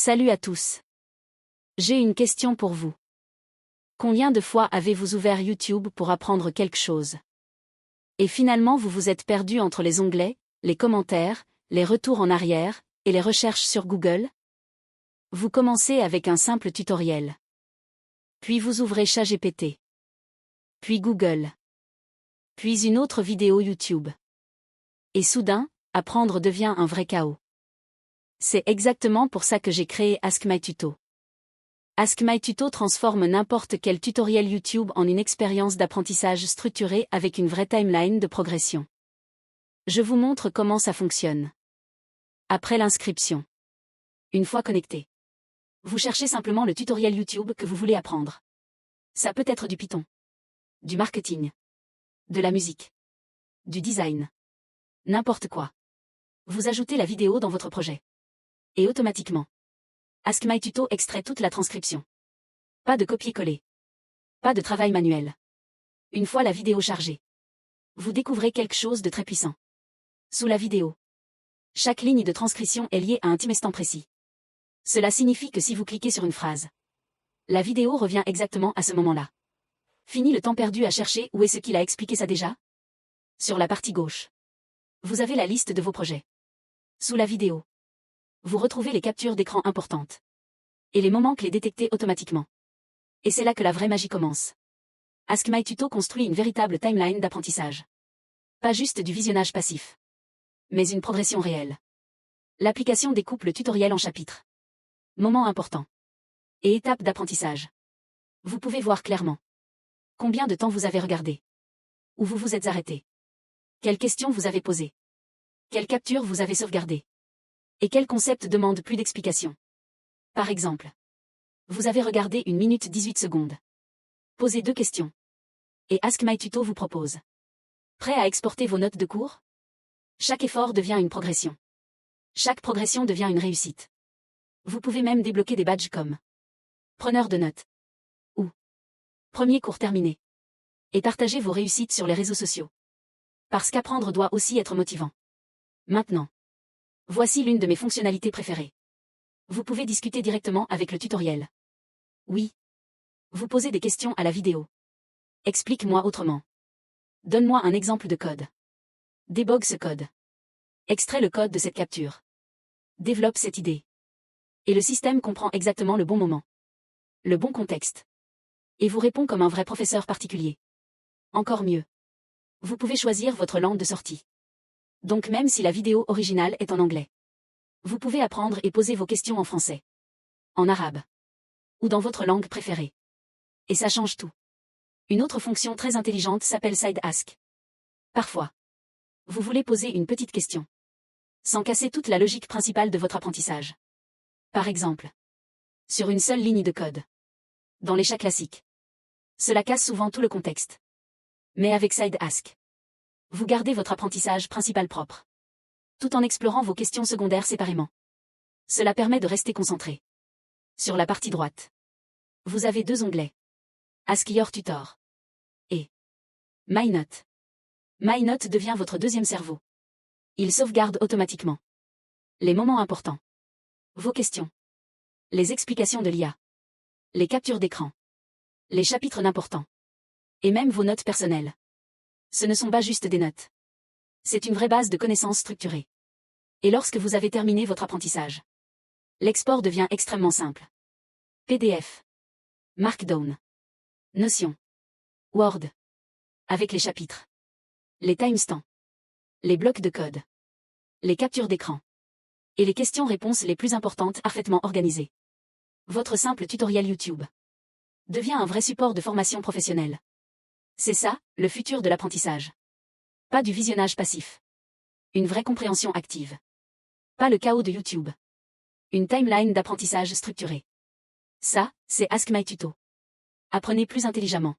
Salut à tous. J'ai une question pour vous. Combien de fois avez-vous ouvert YouTube pour apprendre quelque chose? Et finalement vous vous êtes perdu entre les onglets, les commentaires, les retours en arrière, et les recherches sur Google? Vous commencez avec un simple tutoriel. Puis vous ouvrez ChatGPT. Puis Google. Puis une autre vidéo YouTube. Et soudain, apprendre devient un vrai chaos. C'est exactement pour ça que j'ai créé Ask My Tuto. Ask My Tuto transforme n'importe quel tutoriel YouTube en une expérience d'apprentissage structurée avec une vraie timeline de progression. Je vous montre comment ça fonctionne. Après l'inscription. Une fois connecté. Vous cherchez simplement le tutoriel YouTube que vous voulez apprendre. Ça peut être du Python, du marketing, de la musique, du design. N'importe quoi. Vous ajoutez la vidéo dans votre projet. Et automatiquement, Ask My Tuto extrait toute la transcription. Pas de copier-coller. Pas de travail manuel. Une fois la vidéo chargée, vous découvrez quelque chose de très puissant. Sous la vidéo, chaque ligne de transcription est liée à un timestamp précis. Cela signifie que si vous cliquez sur une phrase, la vidéo revient exactement à ce moment-là. Fini le temps perdu à chercher où est ce qu'il a expliqué ça déjà. Sur la partie gauche, vous avez la liste de vos projets. Sous la vidéo, vous retrouvez les captures d'écran importantes. Et les moments clés détectés automatiquement. Et c'est là que la vraie magie commence. Ask My Tuto construit une véritable timeline d'apprentissage. Pas juste du visionnage passif. Mais une progression réelle. L'application découpe le tutoriel en chapitres. Moments importants. Et étapes d'apprentissage. Vous pouvez voir clairement combien de temps vous avez regardé. Où vous vous êtes arrêté. Quelles questions vous avez posées. Quelles captures vous avez sauvegardées. Et quel concept demande plus d'explications. Par exemple, vous avez regardé 1 minute 18 secondes. Posez 2 questions. Et Ask My Tuto vous propose. Prêt à exporter vos notes de cours? Chaque effort devient une progression. Chaque progression devient une réussite. Vous pouvez même débloquer des badges comme preneur de notes ou premier cours terminé. Et partager vos réussites sur les réseaux sociaux. Parce qu'apprendre doit aussi être motivant. Maintenant, voici l'une de mes fonctionnalités préférées. Vous pouvez discuter directement avec le tutoriel. Oui. Vous posez des questions à la vidéo. Explique-moi autrement. Donne-moi un exemple de code. Débug ce code. Extrais le code de cette capture. Développe cette idée. Et le système comprend exactement le bon moment. Le bon contexte. Et vous répond comme un vrai professeur particulier. Encore mieux. Vous pouvez choisir votre langue de sortie. Donc même si la vidéo originale est en anglais. Vous pouvez apprendre et poser vos questions en français. En arabe. Ou dans votre langue préférée. Et ça change tout. Une autre fonction très intelligente s'appelle Side Ask. Parfois, vous voulez poser une petite question. Sans casser toute la logique principale de votre apprentissage. Par exemple, sur une seule ligne de code. Dans les chats classiques. Cela casse souvent tout le contexte. Mais avec Side Ask, vous gardez votre apprentissage principal propre. Tout en explorant vos questions secondaires séparément. Cela permet de rester concentré. Sur la partie droite, vous avez 2 onglets. Ask Your Tutor. Et My Note. My Note devient votre deuxième cerveau. Il sauvegarde automatiquement les moments importants. Vos questions. Les explications de l'IA. Les captures d'écran. Les chapitres d'importants. Et même vos notes personnelles. Ce ne sont pas juste des notes. C'est une vraie base de connaissances structurées. Et lorsque vous avez terminé votre apprentissage, l'export devient extrêmement simple. PDF. Markdown. Notion. Word. Avec les chapitres. Les timestamps. Les blocs de code. Les captures d'écran. Et les questions-réponses les plus importantes parfaitement organisées. Votre simple tutoriel YouTube devient un vrai support de formation professionnelle. C'est ça, le futur de l'apprentissage. Pas du visionnage passif. Une vraie compréhension active. Pas le chaos de YouTube. Une timeline d'apprentissage structurée. Ça, c'est Ask My Tuto. Apprenez plus intelligemment.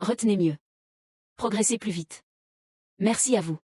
Retenez mieux. Progressez plus vite. Merci à vous.